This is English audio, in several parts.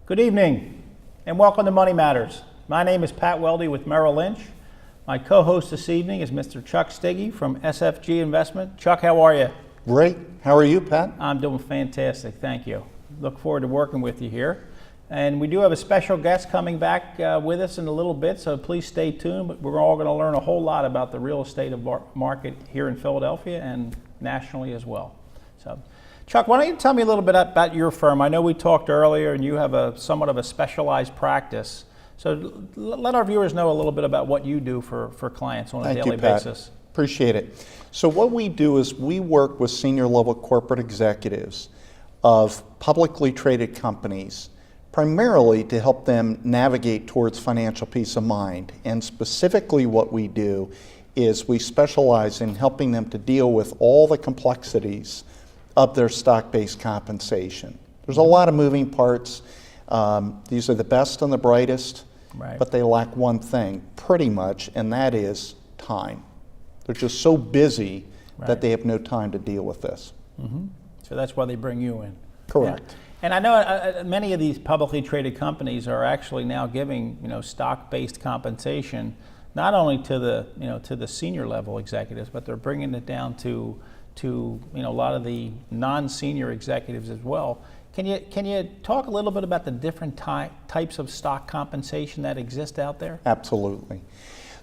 Good evening and welcome to Money Matters. My name is Pat Welde with Merrill Lynch. My co-host this evening is Mr. Chuck Steege from SFG Investment. Chuck, how are you? Great. How are you, Pat? I'm doing fantastic, thank you. Look forward to working with you here. And we do have a special guest coming back with us in a little bit, so please stay tuned. But we're all going to learn a whole lot about the real estate market here in Philadelphia and nationally as well. So, Chuck, why don't you tell me a little bit about your firm? I know we talked earlier and you have somewhat of a specialized practice. So let our viewers know a little bit about what you do for clients on a daily basis. Appreciate it. So what we do is we work with senior level corporate executives of publicly traded companies, primarily to help them navigate towards financial peace of mind. And specifically what we do is we specialize in helping them to deal with all the complexities of their stock-based compensation. There's a lot of moving parts. These are the best and the brightest, right, but they lack one thing pretty much, and that is time. They're just so busy, right, that they have no time to deal with this. Mm-hmm. So that's why they bring you in. Correct. Yeah. And I know many of these publicly traded companies are actually now giving stock-based compensation not only to the senior level executives, but they're bringing it down to a lot of the non-senior executives as well. Can you talk a little bit about the different types of stock compensation that exist out there? Absolutely.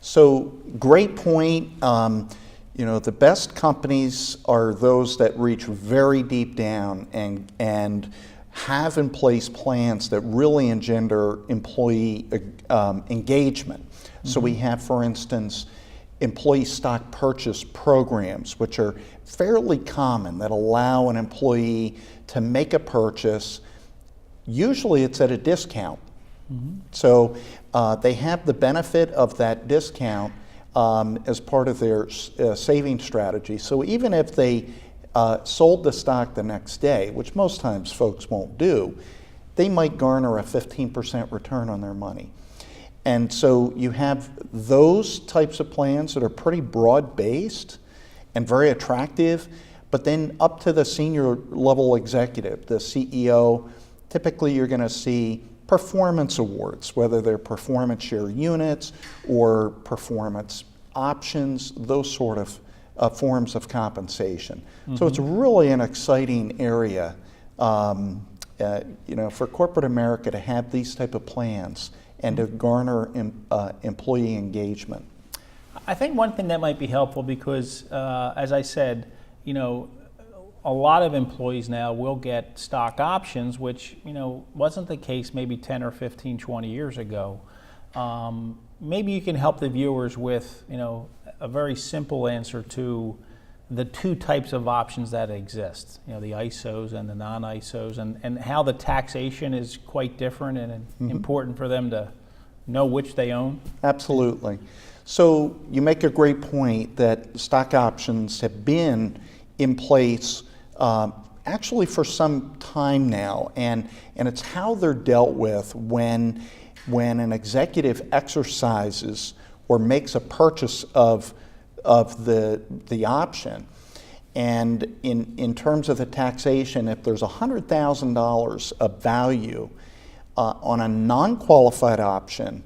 So great point. The best companies are those that reach very deep down and have in place plans that really engender employee engagement. Mm-hmm. So we have, for instance, employee stock purchase programs, which are fairly common, that allow an employee to make a purchase. Usually it's at a discount. Mm-hmm. So they have the benefit of that discount as part of their saving strategy. So even if they sold the stock the next day, which most times folks won't do, they might garner a 15% return on their money. And so you have those types of plans that are pretty broad-based and very attractive, but then up to the senior level executive, the CEO, typically you're going to see performance awards, whether they're performance share units or performance options, those sort of forms of compensation. Mm-hmm. So it's really an exciting area for corporate America to have these type of plans and to garner employee engagement. I think one thing that might be helpful because, as I said, a lot of employees now will get stock options, which wasn't the case maybe 10 or 15, 20 years ago. Maybe you can help the viewers with a very simple answer to the two types of options that exist, the ISOs and the non-ISOs, and how the taxation is quite different and mm-hmm. important for them to know which they own? Absolutely. So you make a great point that stock options have been in place actually for some time now, and it's how they're dealt with when an executive exercises or makes a purchase of the option. And in terms of the taxation, if there's $100,000 of value on a non-qualified option,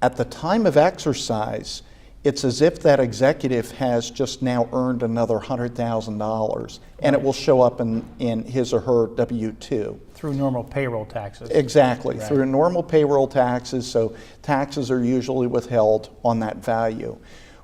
at the time of exercise, it's as if that executive has just now earned another $100,000, and it will show up in his or her W-2. Through normal payroll taxes. Exactly, right. Through normal payroll taxes, so taxes are usually withheld on that value.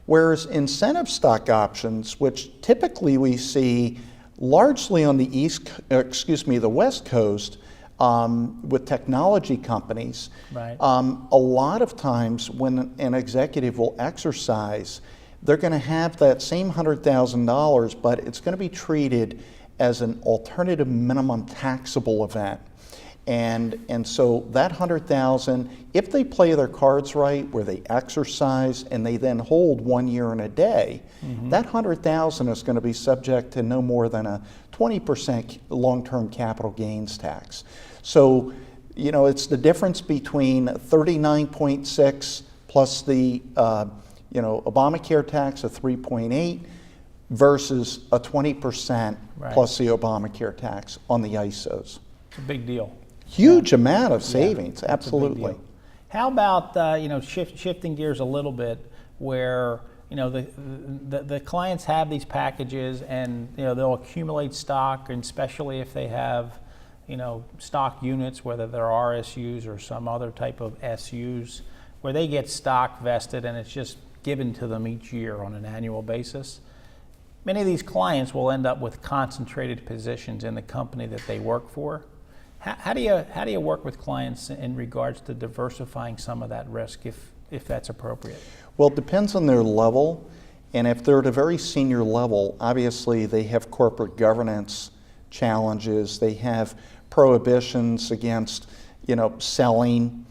Whereas incentive stock options, which typically we see largely on the West Coast, with technology companies, right. A lot of times when an executive will exercise, they're going to have that same $100,000, but it's going to be treated as an alternative minimum taxable event. And so that $100,000, if they play their cards right, where they exercise and they then hold 1 year and a day, mm-hmm. that $100,000 is going to be subject to no more than a 20% long-term capital gains tax. So, it's the difference between 39.6 plus the Obamacare tax of 3.8 versus a 20% right. plus the Obamacare tax on the ISOs. It's a big deal. huge amount of Yeah, savings, that's a big absolutely. deal. How about shifting gears a little bit, where the clients have these packages, and they'll accumulate stock, and especially if they have stock units, whether they're RSUs or some other type of SUs, where they get stock vested and it's just given to them each year on an annual basis. Many of these clients will end up with concentrated positions in the company that they work for. How do you work with clients in regards to diversifying some of that risk, if that's appropriate? Well, it depends on their level, and if they're at a very senior level, obviously they have corporate governance challenges. They have prohibitions against selling.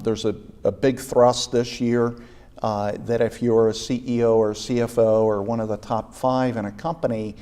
There's a big thrust this year that if you're a CEO or CFO or one of the top 5 in a company,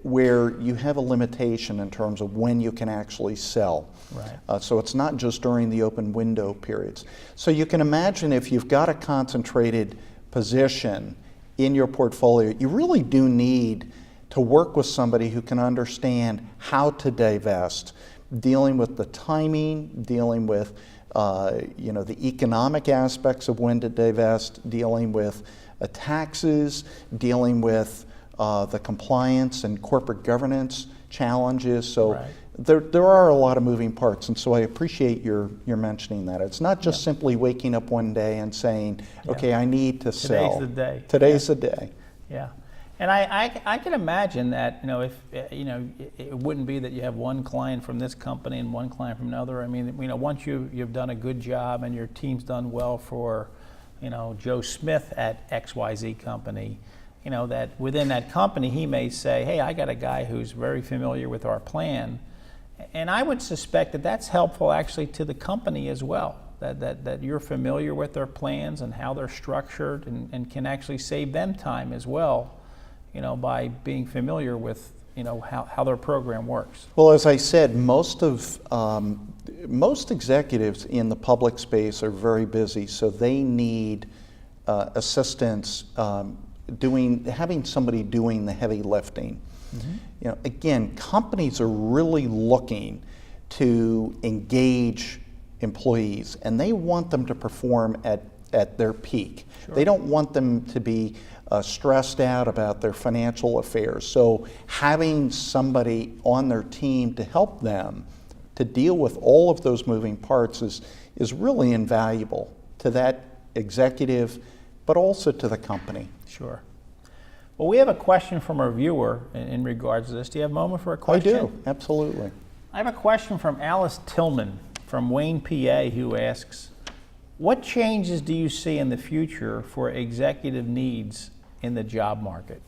where you have a limitation in terms of when you can actually sell. Right. So it's not just during the open window periods. So you can imagine if you've got a concentrated position in your portfolio, you really do need to work with somebody who can understand how to divest, dealing with the timing, dealing with the economic aspects of when to divest, dealing with taxes, dealing with the compliance and corporate governance challenges. So Right. there are a lot of moving parts, and so I appreciate your mentioning that. It's not just simply waking up one day and saying, okay, I need to sell. Today's the day. Today's the day. Yeah. And I can imagine that, if it wouldn't be that you have one client from this company and one client from another. I mean, once you've done a good job and your team's done well for, Joe Smith at XYZ company, that within that company he may say, hey, I got a guy who's very familiar with our plan. And I would suspect that that's helpful actually to the company as well, that you're familiar with their plans and how they're structured, and can actually save them time as well, by being familiar with how their program works. Well, as I said, most executives in the public space are very busy, so they need assistance having somebody doing the heavy lifting. Mm-hmm. Again, companies are really looking to engage employees, and they want them to perform at their peak. Sure. They don't want them to be stressed out about their financial affairs. So having somebody on their team to help them to deal with all of those moving parts is really invaluable to that executive, but also to the company. Sure. Well, we have a question from our viewer in regards to this. Do you have a moment for a question? I do, absolutely. I have a question from Alice Tillman from Wayne, PA, who asks, what changes do you see in the future for executive needs in the job market?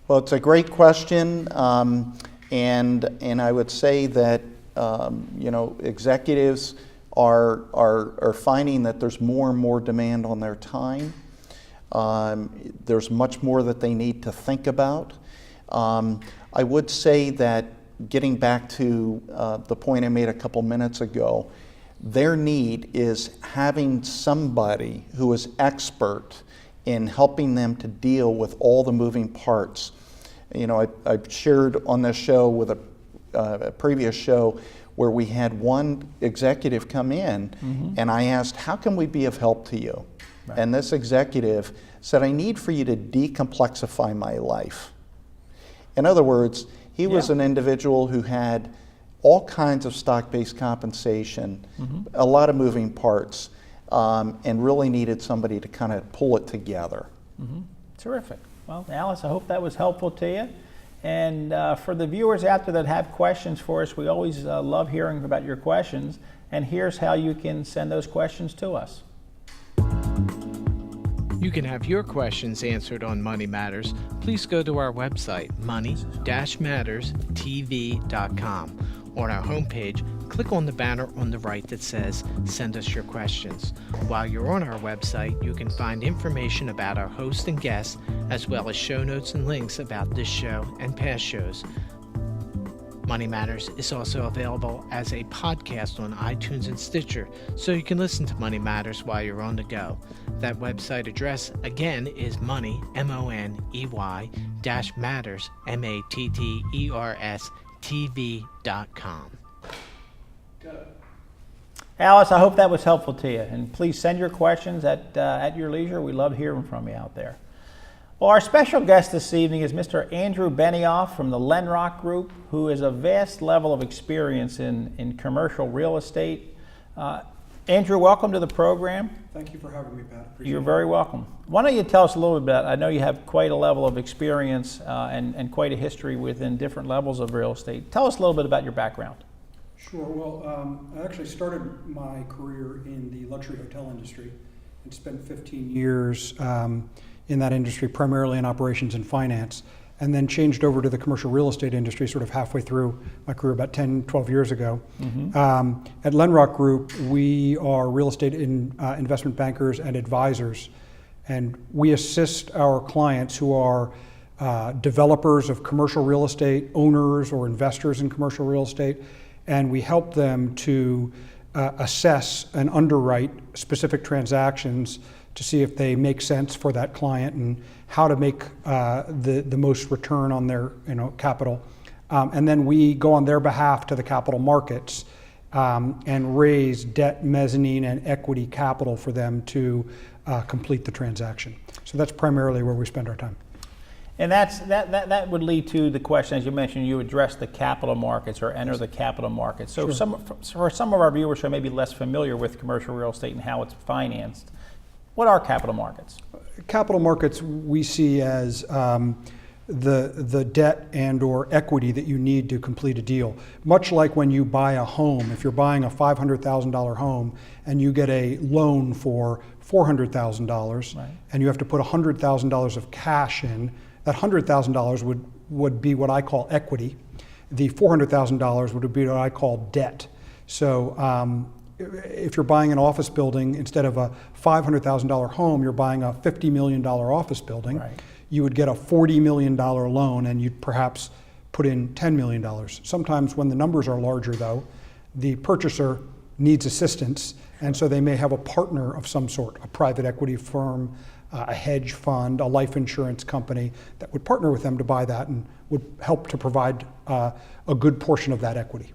Well, it's a great question, and I would say that executives are finding that there's more and more demand on their time. There's much more that they need to think about. I would say that, getting back to the point I made a couple minutes ago, their need is having somebody who is expert in helping them to deal with all the moving parts. I've shared on this show with a previous show where we had one executive come in, mm-hmm. and I asked, how can we be of help to you? Right. And this executive said, I need for you to decomplexify my life. In other words, he was an individual who had all kinds of stock-based compensation, mm-hmm. a lot of moving parts, and really needed somebody to kind of pull it together. Mm-hmm. Terrific. Well, Alice, I hope that was helpful to you. And for the viewers out there that have questions for us, we always love hearing about your questions. And here's how you can send those questions to us. You can have your questions answered on Money Matters. Please go to our website, money-matterstv.com. On our homepage, click on the banner on the right that says, Send us your questions. While you're on our website, you can find information about our host and guests, as well as show notes and links about this show and past shows. Money Matters is also available as a podcast on iTunes and Stitcher, so you can listen to Money Matters while you're on the go. That website address, again, is money, MONEY, -matters, MATTERS, TV.com. Alice, I hope that was helpful to you. And please send your questions at your leisure. We love hearing from you out there. Well, our special guest this evening is Mr. Andrew Benioff from the Lienrock Group, who has a vast level of experience in commercial real estate. Andrew, welcome to the program. Thank you for having me, Pat. Appreciate You're it. very welcome. Why don't you tell us a little bit about, I know you have quite a level of experience and quite a history within different levels of real estate. Tell us a little bit about your background. Sure. Well, I actually started my career in the luxury hotel industry and spent 15 years in that industry, primarily in operations and finance, and then changed over to the commercial real estate industry sort of halfway through my career about 10, 12 years ago. At Lienrock Group, we are real estate investment bankers and advisors, and we assist our clients who are developers of commercial real estate, owners or investors in commercial real estate, and we help them to assess and underwrite specific transactions to see if they make sense for that client and how to make the most return on their capital. And then we go on their behalf to the capital markets and raise debt, mezzanine, and equity capital for them to complete the transaction. So that's primarily where we spend our time. And that would lead to the question, as you mentioned, you address the capital markets or enter the capital markets. So Sure. for some of our viewers who are maybe less familiar with commercial real estate and how it's financed, what are capital markets? Capital markets we see as the debt and or equity that you need to complete a deal. Much like when you buy a home, if you're buying a $500,000 home and you get a loan for $400,000 Right. and you have to put $100,000 of cash in, that $100,000 would be what I call equity. The $400,000 would be what I call debt. So if you're buying an office building, instead of a $500,000 home, you're buying a $50 million office building. Right. You would get a $40 million loan and you'd perhaps put in $10 million. Sometimes when the numbers are larger though, the purchaser needs assistance, and so they may have a partner of some sort, a private equity firm, a hedge fund, a life insurance company that would partner with them to buy that and would help to provide a good portion of that equity.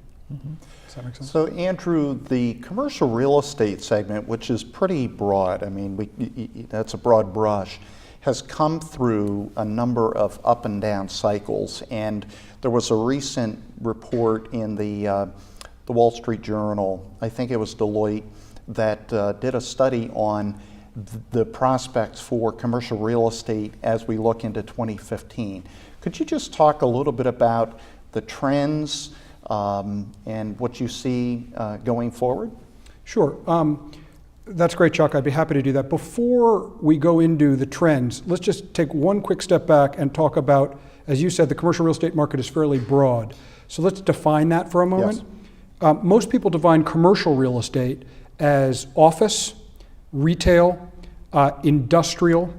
Does that make sense? So Andrew, the commercial real estate segment, which is pretty broad, I mean, that's a broad brush, has come through a number of up and down cycles. And there was a recent report in the Wall Street Journal, I think it was Deloitte, that did a study on the prospects for commercial real estate as we look into 2015. Could you just talk a little bit about the trends and what you see going forward? Sure. That's great, Chuck. I'd be happy to do that. Before we go into the trends, let's just take one quick step back and talk about, as you said, the commercial real estate market is fairly broad. So let's define that for a moment. Yes. Most people define commercial real estate as office, retail, industrial.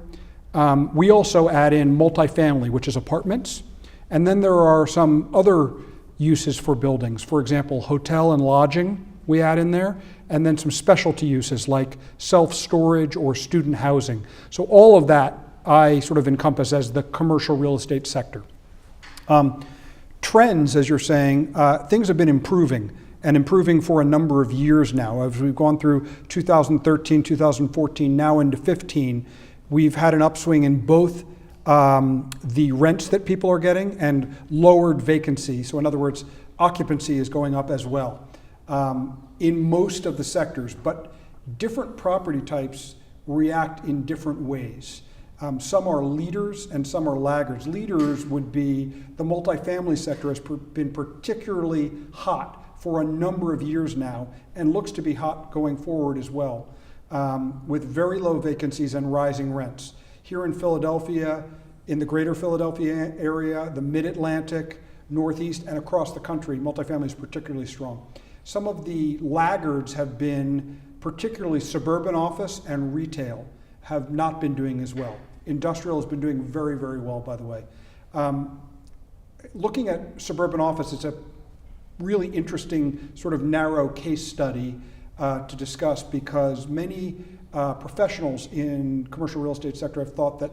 We also add in multifamily, which is apartments. And then there are some other uses for buildings. For example, hotel and lodging we add in there, and then some specialty uses like self-storage or student housing. So all of that I sort of encompass as the commercial real estate sector. Trends, as you're saying, things have been improving and improving for a number of years now. As we've gone through 2013, 2014, now into 15, we've had an upswing in both the rents that people are getting and lowered vacancy. So in other words, occupancy is going up as well in most of the sectors, but different property types react in different ways. Some are leaders and some are laggards. Leaders would be the multifamily sector has been particularly hot for a number of years now and looks to be hot going forward as well, with very low vacancies and rising rents. Here in Philadelphia, in the greater Philadelphia area, the mid-Atlantic, Northeast, and across the country, multifamily is particularly strong. Some of the laggards have been particularly suburban office and retail have not been doing as well. Industrial has been doing very, very well, by the way. Looking at suburban office, it's a really interesting sort of narrow case study to discuss because many professionals in commercial real estate sector have thought that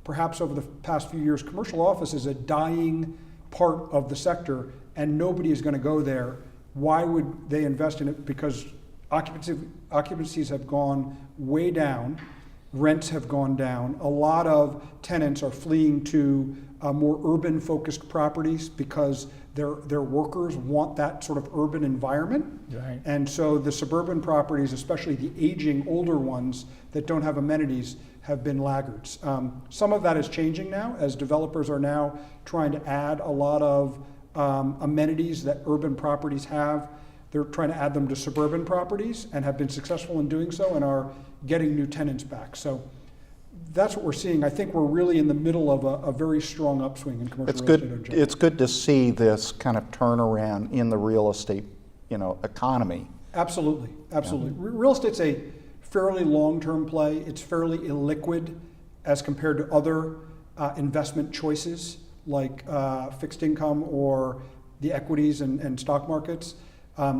perhaps over the past few years, commercial office is a dying part of the sector and nobody is going to go there. Why would they invest in it? Because occupancies have gone way down, rents have gone down. A lot of tenants are fleeing to more urban-focused properties because their workers want that sort of urban environment. Right. And so the suburban properties, especially the aging older ones that don't have amenities, have been laggards. Some of that is changing now as developers are now trying to add a lot of amenities that urban properties have. They're trying to add them to suburban properties and have been successful in doing so and are getting new tenants back. So that's what we're seeing. I think we're really in the middle of a very strong upswing in commercial It's real estate in good. general. It's good to see this kind of turnaround in the real estate, economy. Absolutely, absolutely. Real estate's a fairly long-term play. It's fairly illiquid as compared to other investment choices like fixed income or the equities and stock markets,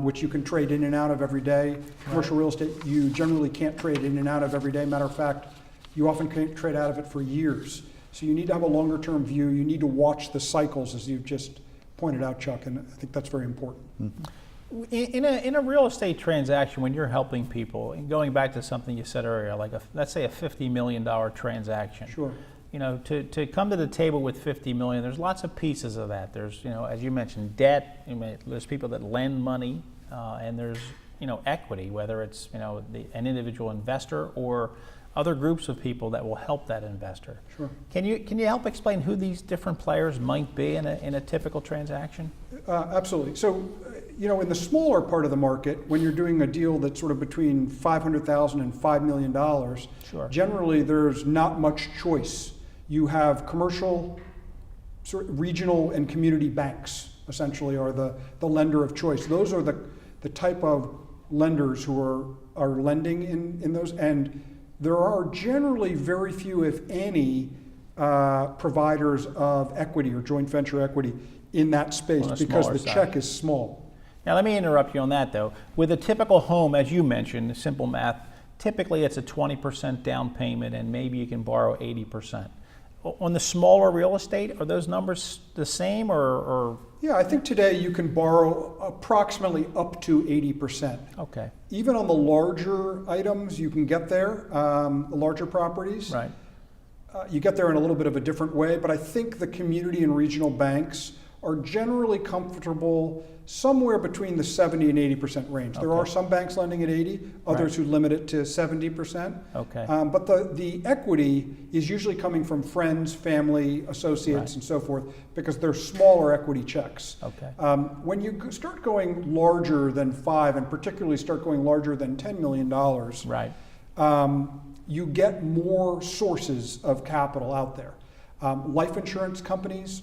which you can trade in and out of every day. Commercial real estate, you generally can't trade in and out of every day. Matter of fact, you often can't trade out of it for years. So you need to have a longer-term view. You need to watch the cycles, as you've just pointed out, Chuck, and I think that's very important. In a real estate transaction, when you're helping people, and going back to something you said earlier, like let's say a $50 million transaction. Sure. To come to the table with $50 million, there's lots of pieces of that. There's, as you mentioned, debt. There's people that lend money, and there's, equity, whether it's, an individual investor or other groups of people that will help that investor. Sure. Can you help explain who these different players might be in a typical transaction? Absolutely. So, in the smaller part of the market, when you're doing a deal that's sort of between $500,000 and $5 million, Sure. generally there's not much choice. You have commercial, sort of regional and community banks, essentially, are the lender of choice. Those are the type of lenders who are lending in those, and there are generally very few, if any, providers of equity or joint venture equity in that space On the because smaller the side. check is small. Now, let me interrupt you on that, though. With a typical home, as you mentioned, simple math, typically it's a 20% down payment and maybe you can borrow 80%. On the smaller real estate, are those numbers the same or? Yeah, I think today you can borrow approximately up to 80%. Okay, Even on the larger items, you can get there, the larger properties. right. You get there in a little bit of a different way, but I think the community and regional banks are generally comfortable somewhere between the 70 and 80% range. There Okay. are some banks lending at 80, others who limit it to 70%. Okay. But the equity is usually coming from friends, family, associates, Right. and so forth, because they're smaller equity checks. Okay. When you start going larger than 5, and particularly start going larger than $10 million, Right. you get more sources of capital out there. Life insurance companies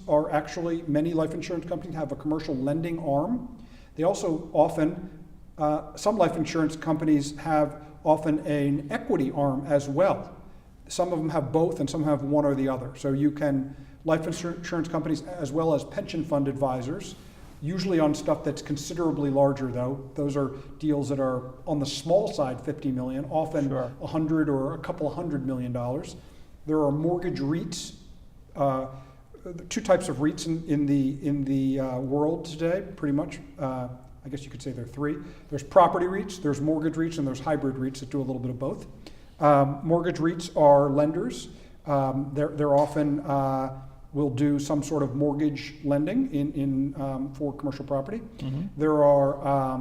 many life insurance companies have a commercial lending arm. They also often, some life insurance companies have often an equity arm as well. Some of them have both and some have one or the other. So life insurance companies as well as pension fund advisors, usually on stuff that's considerably larger though. Those are deals that are on the small side, 50 million, often Sure. 100 or a couple of $100 million. There are mortgage REITs, two types of REITs in the world today, pretty much. I guess you could say there are three. There's property REITs, there's mortgage REITs, and there's hybrid REITs that do a little bit of both. Mortgage REITs are lenders. They're often will do some sort of mortgage lending for commercial property. Mm-hmm. There are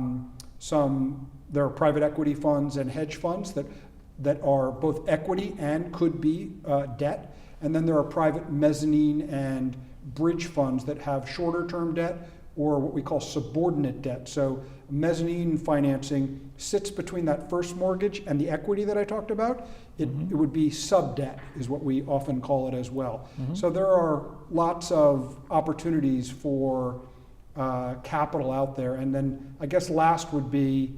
there are private equity funds and hedge funds that are both equity and could be debt. And then there are private mezzanine and bridge funds that have shorter term debt or what we call subordinate debt. So mezzanine financing sits between that first mortgage and the equity that I talked about. It would be sub-debt is what we often call it as well. Mm-hmm. So there are lots of opportunities for capital out there. And then I guess last would be,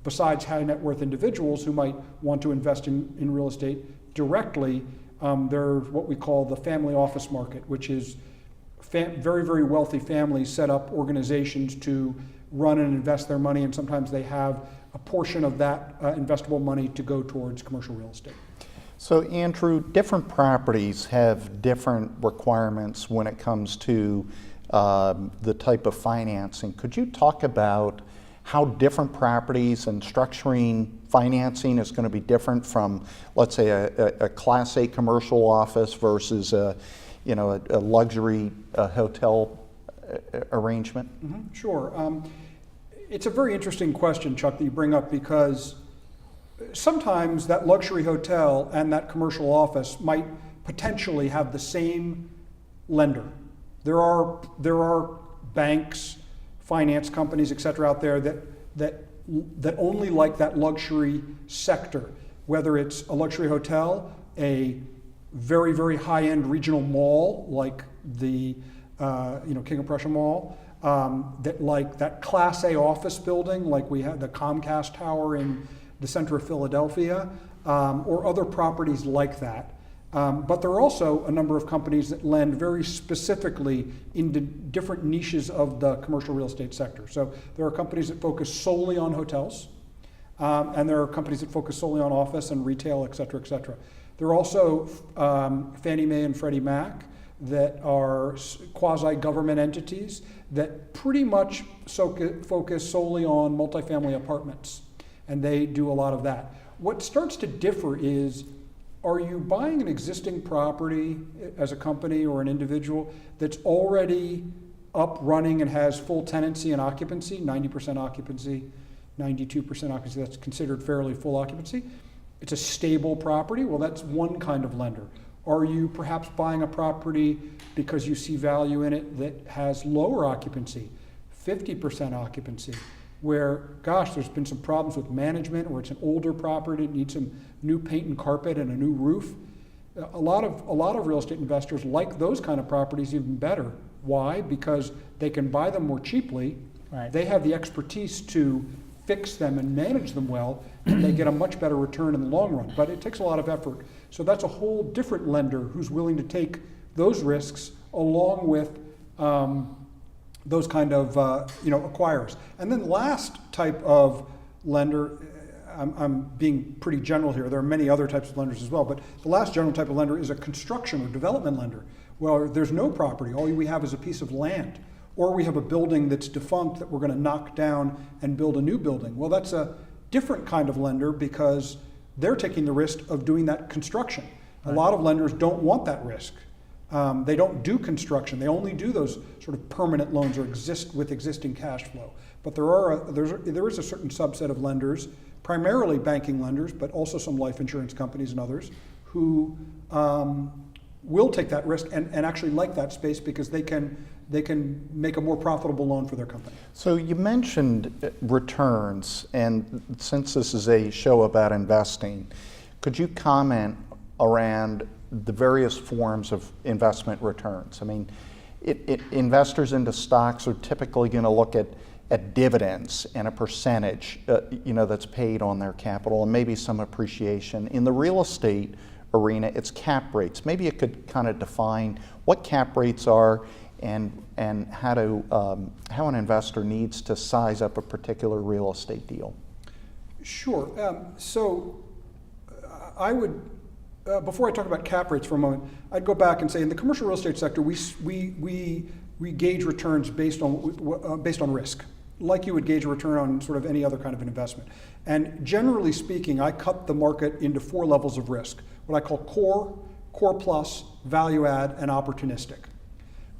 besides high net worth individuals who might want to invest in real estate directly, there's what we call the family office market, which is very, very wealthy families set up organizations to run and invest their money, and sometimes they have a portion of that investable money to go towards commercial real estate. So Andrew, different properties have different requirements when it comes to the type of financing. Could you talk about how different properties and structuring financing is going to be different from, let's say, a Class A commercial office versus a luxury hotel arrangement? Mm-hmm. Sure. It's a very interesting question, Chuck, that you bring up, because sometimes that luxury hotel and that commercial office might potentially have the same lender. There are banks, finance companies, et cetera, out there that only like that luxury sector, whether it's a luxury hotel, a very, very high-end regional mall like the King of Prussia Mall, that Class A office building like we had the Comcast Tower in the center of Philadelphia, or other properties like that. But there are also a number of companies that lend very specifically into different niches of the commercial real estate sector. So there are companies that focus solely on hotels, and there are companies that focus solely on office and retail, et cetera, et cetera. There are also Fannie Mae and Freddie Mac that are quasi-government entities that pretty much focus solely on multifamily apartments, and they do a lot of that. What starts to differ is, are you buying an existing property as a company or an individual that's already up, running, and has full tenancy and occupancy, 90% occupancy, 92% occupancy, that's considered fairly full occupancy? It's a stable property, well, that's one kind of lender. Are you perhaps buying a property because you see value in it that has lower occupancy, 50% occupancy, where, gosh, there's been some problems with management, or it's an older property, it needs some new paint and carpet and a new roof? A lot of real estate investors like those kind of properties even better. Why? Because they can buy them more cheaply. Right. They have the expertise to fix them and manage them well, and they get a much better return in the long run. But it takes a lot of effort. So that's a whole different lender who's willing to take those risks along with those kind of acquirers. And then the last type of lender, I'm being pretty general here, there are many other types of lenders as well, but the last general type of lender is a construction or development lender. Well, there's no property, all we have is a piece of land, or we have a building that's defunct that we're going to knock down and build a new building. Well, that's a different kind of lender because they're taking the risk of doing that construction. Right. A lot of lenders don't want that risk. They don't do construction. They only do those sort of permanent loans or exist with existing cash flow. But there is a certain subset of lenders, primarily banking lenders, but also some life insurance companies and others, who will take that risk and actually like that space because they can make a more profitable loan for their company. So you mentioned returns, and since this is a show about investing, could you comment around the various forms of investment returns? I mean, investors into stocks are typically going to look at dividends and a percentage that's paid on their capital, and maybe some appreciation. In the real estate arena, it's cap rates. Maybe you could kind of define what cap rates are and how an investor needs to size up a particular real estate deal. Sure. So I would, before I talk about cap rates for a moment, I'd go back and say in the commercial real estate sector, we gauge returns based on risk, like you would gauge a return on sort of any other kind of an investment. And generally speaking, I cut the market into 4 levels of risk: what I call core, core plus, value add, and opportunistic.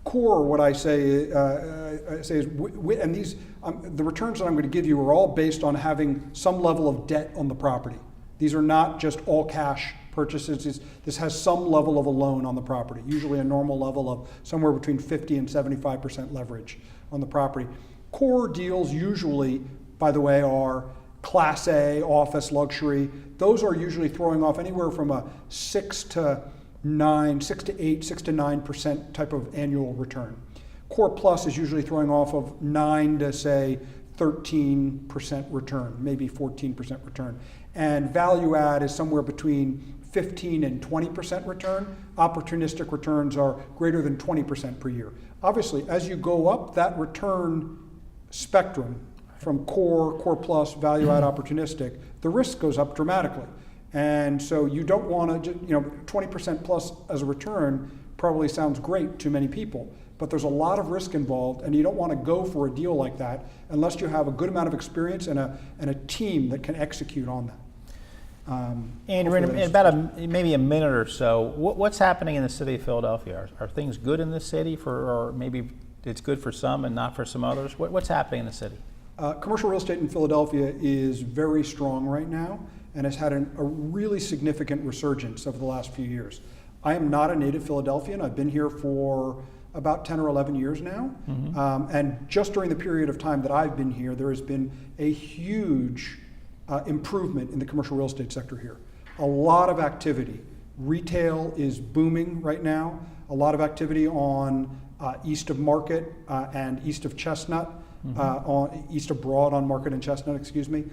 Core, what I say is, and these, the returns that I'm going to give you are all based on having some level of debt on the property. These are not just all cash purchases. This has some level of a loan on the property, usually a normal level of somewhere between 50 and 75% leverage on the property. Core deals usually, by the way, are Class A, office, luxury. Those are usually throwing off anywhere from a 6 to 8, 6 to 9% type of annual return. Core Plus is usually throwing off of 9 to say 13% return, maybe 14% return. And value add is somewhere between 15 and 20% return. Opportunistic returns are greater than 20% per year. Obviously, as you go up that return spectrum from core, core plus, value add, opportunistic, the risk goes up dramatically. And so you don't want to, 20% plus as a return probably sounds great to many people. but there's a lot of risk involved, and you don't want to go for a deal like that unless you have a good amount of experience and a team that can execute on that. Andrew, in about maybe a minute or so, what's happening in the city of Philadelphia? Are things good in the city, or maybe it's good for some and not for some others? What's happening in the city? Commercial real estate in Philadelphia is very strong right now and has had a really significant resurgence over the last few years. I am not a native Philadelphian. I've been here for about 10 or 11 years now. And just during the period of time that I've been here, there has been a huge improvement in the commercial real estate sector here. A lot of activity. Retail is booming right now. A lot of activity on east of Market and east of Chestnut, on east of Broad on Market and Chestnut, excuse me.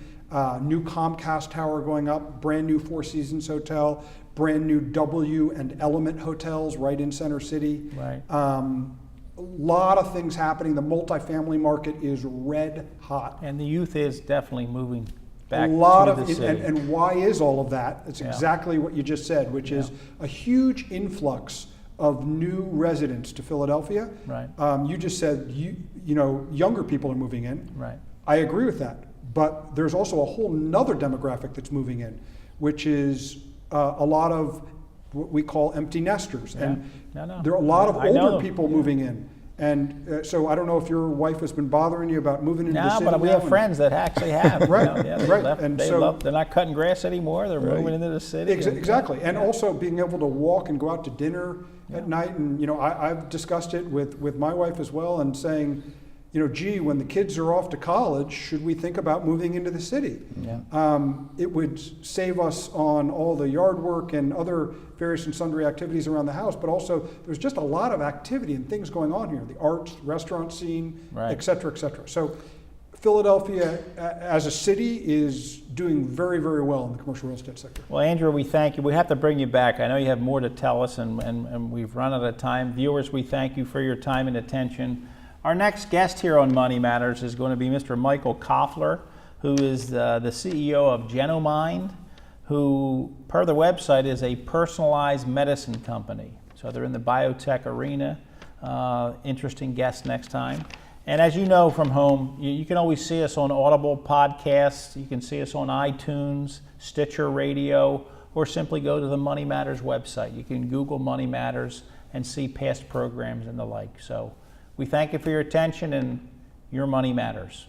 New Comcast tower going up, brand new Four Seasons hotel, brand new W and Element hotels right in Center City. Right. A lot of things happening. The multifamily market is red hot. And the youth is definitely moving back A lot to of the city. and why is all of that? It's Yeah. exactly what you just said, which is a huge influx of new residents to Philadelphia. Right. You just said you know younger people are moving in. Right. I agree with that, but there's also a whole nother demographic that's moving in, which is a lot of what we call empty nesters, and No. there are a lot of I know older them. people moving in. And so I don't know if your wife has been bothering you about moving into the No, city. but we now have and- friends that actually have. Right, They right. left, And they so- love, they're not cutting grass anymore. They're moving into the city. Exactly, and also being able to walk and go out to dinner at night, and I've discussed it with my wife as well, and saying, gee, when the kids are off to college, should we think about moving into the city? Yeah. It would save us on all the yard work and other various and sundry activities around the house, but also there's just a lot of activity and things going on here, the arts, restaurant scene, Right. et cetera, et cetera. So Philadelphia as a city is doing very, very well in the commercial real estate sector. Well, Andrew, we thank you. We have to bring you back. I know you have more to tell us, and we've run out of time. Viewers, we thank you for your time and attention. Our next guest here on Money Matters is going to be Mr. Michael Koffler, who is the CEO of Genomind, who, per the website, is a personalized medicine company. So they're in the biotech arena. Interesting guest next time. And as you know from home, you can always see us on Audible podcasts. You can see us on iTunes, Stitcher Radio, or simply go to the Money Matters website. You can Google Money Matters and see past programs and the like. So we thank you for your attention, and your money matters.